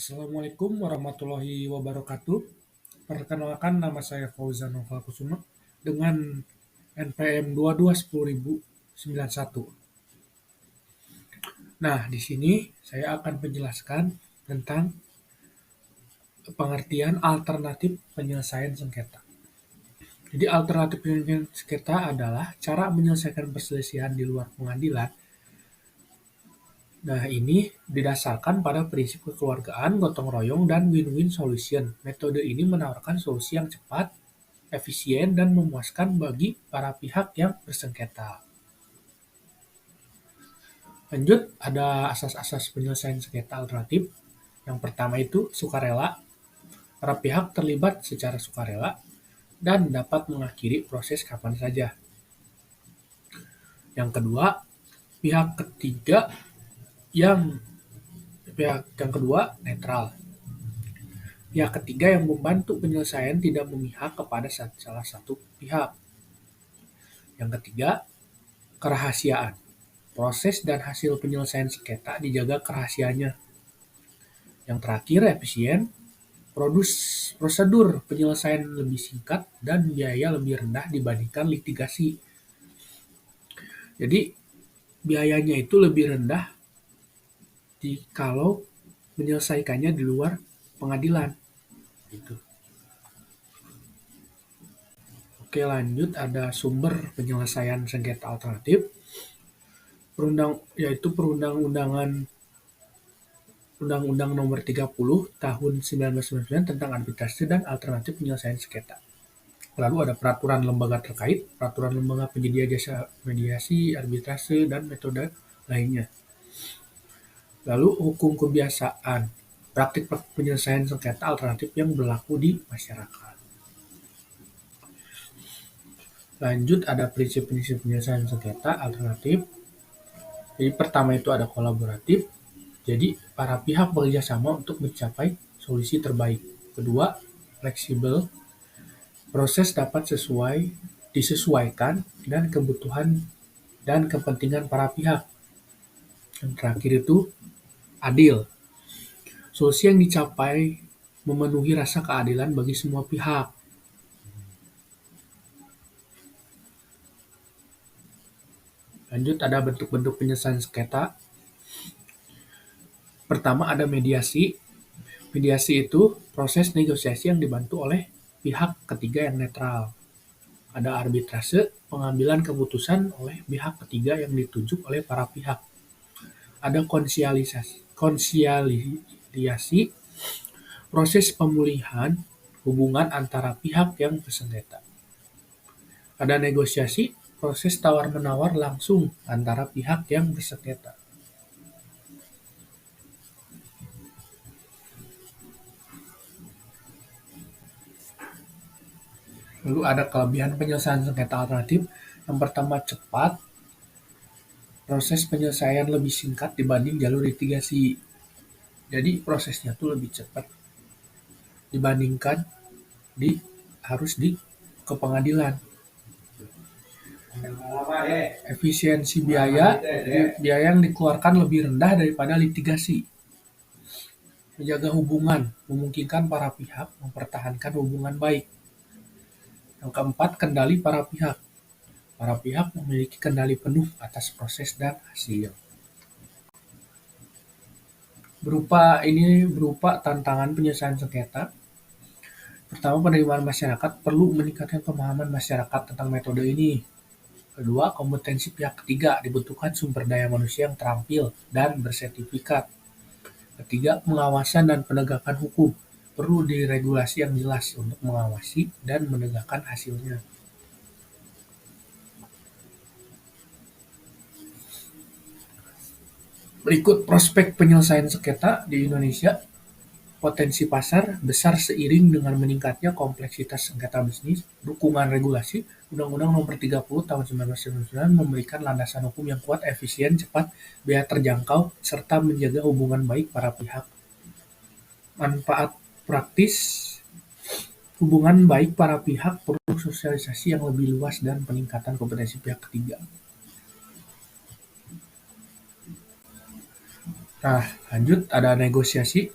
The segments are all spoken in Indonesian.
Assalamualaikum warahmatullahi wabarakatuh. Perkenalkan, nama saya Fauzan Noval Kusuma dengan NPM 221091. Nah, di sini saya akan menjelaskan tentang pengertian alternatif penyelesaian sengketa. Jadi alternatif penyelesaian sengketa adalah cara menyelesaikan perselisihan di luar pengadilan. Nah, ini didasarkan pada prinsip kekeluargaan, gotong royong, dan win-win solution. Metode ini menawarkan solusi yang cepat, efisien, dan memuaskan bagi para pihak yang bersengketa. Lanjut, ada asas-asas penyelesaian sengketa alternatif. Yang pertama itu sukarela. Para pihak terlibat secara sukarela dan dapat mengakhiri proses kapan saja. Yang kedua, pihak kedua netral. Pihak ketiga yang membantu penyelesaian tidak memihak kepada salah satu pihak. Yang ketiga, kerahasiaan. Proses dan hasil penyelesaian sengketa dijaga kerahasiaannya. Yang terakhir, efisien. Prosedur penyelesaian lebih singkat dan biaya lebih rendah dibandingkan litigasi. Jadi, biayanya itu lebih rendah kalau menyelesaikannya di luar pengadilan. Gitu. Oke, lanjut, ada sumber penyelesaian sengketa alternatif. Yaitu Undang-Undang Nomor 30 Tahun 1999 tentang arbitrase dan alternatif penyelesaian sengketa. Lalu ada peraturan lembaga terkait, peraturan lembaga penyedia jasa mediasi, arbitrase, dan metode lainnya. Lalu hukum kebiasaan, praktik penyelesaian sengketa alternatif yang berlaku di masyarakat. Lanjut, ada prinsip-prinsip penyelesaian sengketa alternatif. Jadi pertama itu ada kolaboratif. Jadi para pihak bekerja sama untuk mencapai solusi terbaik. Kedua, fleksibel. Proses dapat disesuaikan dan kebutuhan dan kepentingan para pihak. Yang terakhir itu adil. Solusi yang dicapai memenuhi rasa keadilan bagi semua pihak. Lanjut, ada bentuk-bentuk penyelesaian sengketa. Pertama ada mediasi. Mediasi itu proses negosiasi yang dibantu oleh pihak ketiga yang netral. Ada arbitrase, pengambilan keputusan oleh pihak ketiga yang ditunjuk oleh para pihak. Ada konsiliasi, proses pemulihan hubungan antara pihak yang bersengketa. Ada negosiasi, proses tawar-menawar langsung antara pihak yang bersengketa. Lalu ada kelebihan penyelesaian sengketa alternatif. Yang pertama, cepat. Proses penyelesaian lebih singkat dibanding jalur litigasi. Jadi prosesnya tuh lebih cepat dibandingkan harus ke pengadilan. Efisiensi biaya yang dikeluarkan lebih rendah daripada litigasi. Menjaga hubungan, memungkinkan para pihak mempertahankan hubungan baik. Yang keempat, kendali para pihak. Para pihak memiliki kendali penuh atas proses dan hasil. Berupa tantangan penyelesaian sengketa. Pertama, penerimaan masyarakat perlu meningkatkan pemahaman masyarakat tentang metode ini. Kedua, kompetensi pihak ketiga, dibutuhkan sumber daya manusia yang terampil dan bersertifikat. Ketiga, pengawasan dan penegakan hukum. Perlu diregulasi yang jelas untuk mengawasi dan menegakkan hasilnya. Berikut prospek penyelesaian sengketa di Indonesia. Potensi pasar besar seiring dengan meningkatnya kompleksitas sengketa bisnis. Dukungan regulasi. Undang-Undang Nomor 30 Tahun 1999 memberikan landasan hukum yang kuat, efisien, cepat, biaya terjangkau, serta menjaga hubungan baik para pihak. Manfaat praktis. Hubungan baik para pihak perlu sosialisasi yang lebih luas dan peningkatan kompetensi pihak ketiga. Nah, lanjut, ada negosiasi.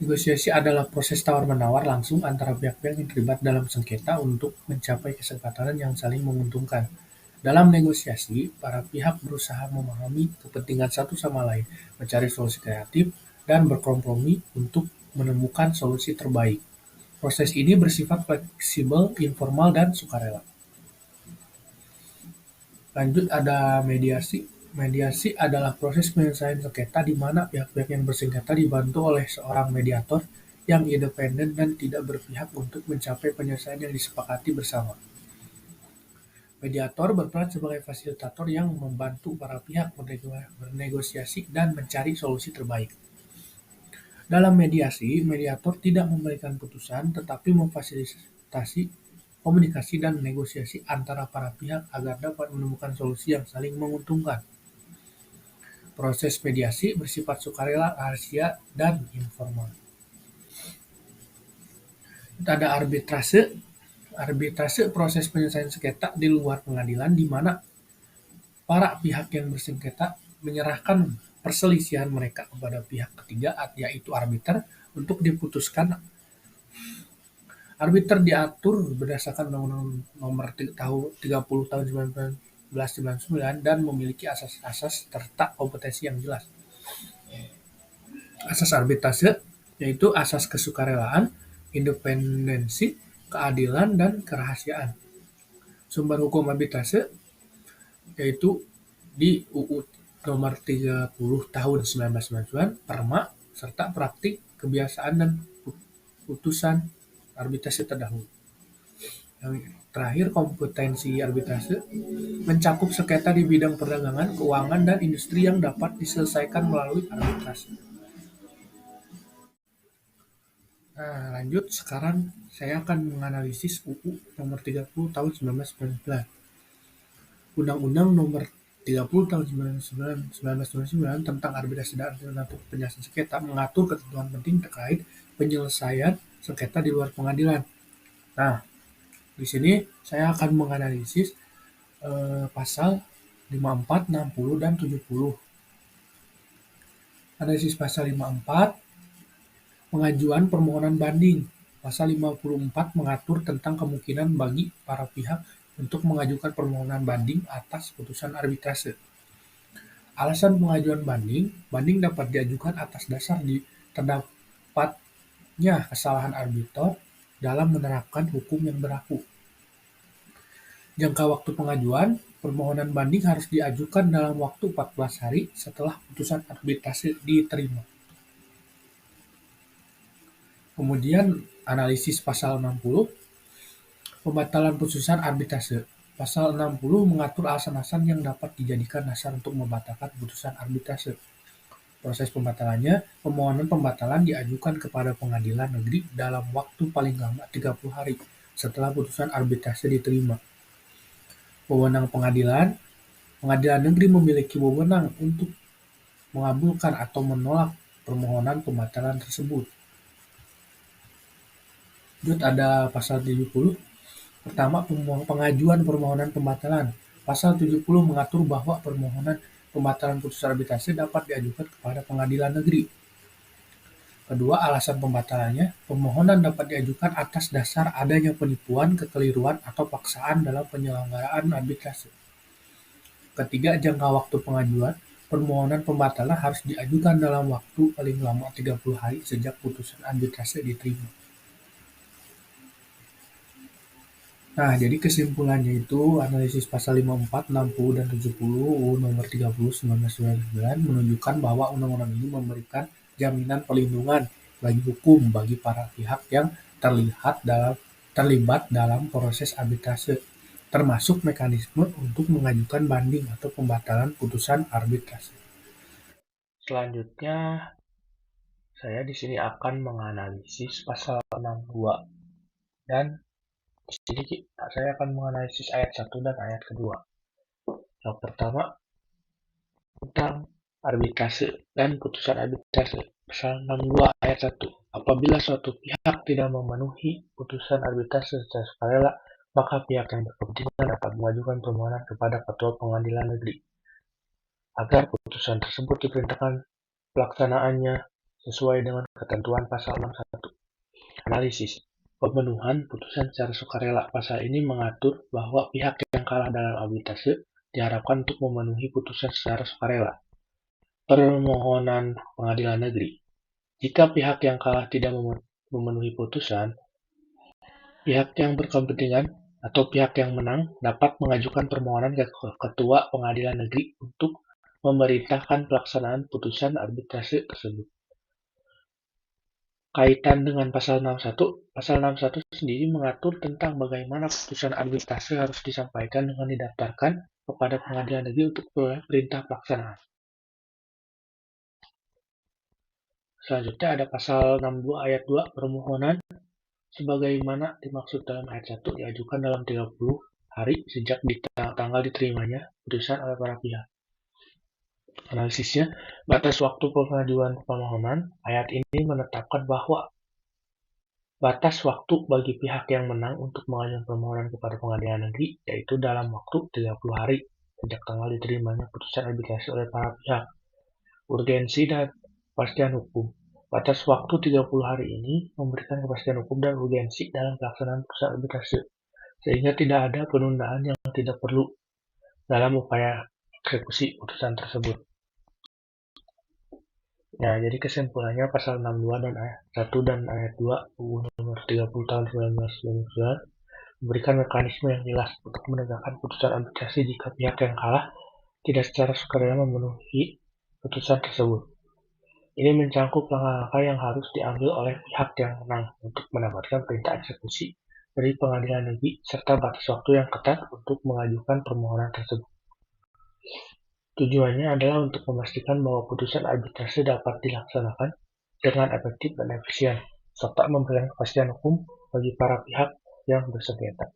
Negosiasi adalah proses tawar-menawar langsung antara pihak-pihak yang terlibat dalam sengketa untuk mencapai kesepakatan yang saling menguntungkan. Dalam negosiasi, para pihak berusaha memahami kepentingan satu sama lain, mencari solusi kreatif, dan berkompromi untuk menemukan solusi terbaik. Proses ini bersifat fleksibel, informal, dan sukarela. Lanjut ada mediasi. Mediasi adalah proses penyelesaian sengketa di mana pihak-pihak yang bersengketa dibantu oleh seorang mediator yang independen dan tidak berpihak untuk mencapai penyelesaian yang disepakati bersama. Mediator berperan sebagai fasilitator yang membantu para pihak bernegosiasi dan mencari solusi terbaik. Dalam mediasi, mediator tidak memberikan putusan tetapi memfasilitasi komunikasi dan negosiasi antara para pihak agar dapat menemukan solusi yang saling menguntungkan. Proses mediasi bersifat sukarela, rahasia, dan informal. Ada arbitrase. Arbitrase proses penyelesaian sengketa di luar pengadilan di mana para pihak yang bersengketa menyerahkan perselisihan mereka kepada pihak ketiga, yaitu arbiter, untuk diputuskan. Arbiter diatur berdasarkan Undang-Undang Nomor 30 Tahun 1999 dan memiliki asas-asas serta kompetensi yang jelas. Asas arbitrase yaitu asas kesukarelaan, independensi, keadilan, dan kerahasiaan. Sumber hukum arbitrase yaitu di UU Nomor 30 Tahun 1999, Perma, serta praktik, kebiasaan, dan putusan arbitrase terdahulu. Yang terakhir, kompetensi arbitrase mencakup sengketa di bidang perdagangan, keuangan, dan industri yang dapat diselesaikan melalui arbitrase. Nah, lanjut sekarang saya akan menganalisis UU Nomor 30 Tahun 1999. Undang-Undang Nomor 30 Tahun 1999 tentang arbitrase dan alternatif penyelesaian sengketa mengatur ketentuan penting terkait penyelesaian sengketa di luar pengadilan. Nah, di sini saya akan menganalisis pasal 54, 60, dan 70. Analisis pasal 54, pengajuan permohonan banding. Pasal 54 mengatur tentang kemungkinan bagi para pihak untuk mengajukan permohonan banding atas putusan arbitrase. Alasan pengajuan banding, banding dapat diajukan atas dasar terdapatnya kesalahan arbitor dalam menerapkan hukum yang berlaku. Jangka waktu pengajuan, permohonan banding harus diajukan dalam waktu 14 hari setelah putusan arbitrase diterima. Kemudian analisis pasal 60, pembatalan putusan arbitrase. Pasal 60 mengatur alasan-alasan yang dapat dijadikan dasar untuk membatalkan putusan arbitrase. Proses pembatalannya, permohonan pembatalan diajukan kepada pengadilan negeri dalam waktu paling lama 30 hari setelah putusan arbitrase diterima. Wewenang pengadilan negeri memiliki wewenang untuk mengabulkan atau menolak permohonan pembatalan tersebut. Lanjut ada pasal 70. Pertama, pengajuan permohonan pembatalan. Pasal 70 mengatur bahwa permohonan pembatalan putusan arbitrase dapat diajukan kepada pengadilan negeri. Kedua, alasan pembatalannya, permohonan dapat diajukan atas dasar adanya penipuan, kekeliruan, atau paksaan dalam penyelenggaraan arbitrase. Ketiga, jangka waktu pengajuan, permohonan pembatalan harus diajukan dalam waktu paling lama 30 hari sejak putusan arbitrase diterima. Nah, jadi kesimpulannya itu analisis pasal 54, 60, dan 70 UU Nomor 30 1999 menunjukkan bahwa undang-undang ini memberikan jaminan perlindungan bagi hukum bagi para pihak yang terlibat dalam proses arbitrase, termasuk mekanisme untuk mengajukan banding atau pembatalan putusan arbitrase. Selanjutnya, saya di sini akan menganalisis pasal 62 dan di sini saya akan menganalisis ayat 1 dan ayat kedua. Yang pertama, tentang arbitrase dan putusan arbitrase. Pasal 62 ayat 1. Apabila suatu pihak tidak memenuhi putusan arbitrase secara sukarela, maka pihak yang berkepentingan dapat mengajukan permohonan kepada Ketua Pengadilan Negeri agar putusan tersebut diperintahkan pelaksanaannya sesuai dengan ketentuan pasal 61. Analisis. Pemenuhan putusan secara sukarela. Pasal ini mengatur bahwa pihak yang kalah dalam arbitrase diharapkan untuk memenuhi putusan secara sukarela. Permohonan pengadilan negeri. Jika pihak yang kalah tidak memenuhi putusan, pihak yang berkepentingan atau pihak yang menang dapat mengajukan permohonan ke Ketua Pengadilan Negeri untuk memerintahkan pelaksanaan putusan arbitrase tersebut. Kaitan dengan pasal 61 sendiri mengatur tentang bagaimana putusan arbitrase harus disampaikan dengan didaftarkan kepada pengadilan negeri untuk perintah pelaksanaan. Selanjutnya ada pasal 62 ayat 2 permohonan sebagaimana dimaksud dalam ayat 1 diajukan dalam 30 hari sejak tanggal diterimanya putusan oleh para pihak. Analisisnya, batas waktu pengajuan permohonan, ayat ini menetapkan bahwa batas waktu bagi pihak yang menang untuk mengajukan permohonan kepada pengadilan negeri yaitu dalam waktu 30 hari sejak tanggal diterimanya putusan arbitrase oleh para pihak. Urgensi dan kepastian hukum. Batas waktu 30 hari ini memberikan kepastian hukum dan urgensi dalam pelaksanaan putusan arbitrase, sehingga tidak ada penundaan yang tidak perlu dalam upaya eksekusi putusan tersebut. Nah, jadi kesimpulannya pasal 62 dan ayat 1 dan ayat 2 UU nomor 30 tahun 1999 memberikan mekanisme yang jelas untuk menegakkan putusan arbitrase jika pihak yang kalah tidak secara sukarela memenuhi putusan tersebut. Ini mencangkup langkah-langkah yang harus diambil oleh pihak yang menang untuk mendapatkan perintah eksekusi dari pengadilan negeri serta batas waktu yang ketat untuk mengajukan permohonan tersebut. Tujuannya adalah untuk memastikan bahwa putusan arbitrase dapat dilaksanakan dengan efektif dan efisien, serta memberikan kepastian hukum bagi para pihak yang bersengketa.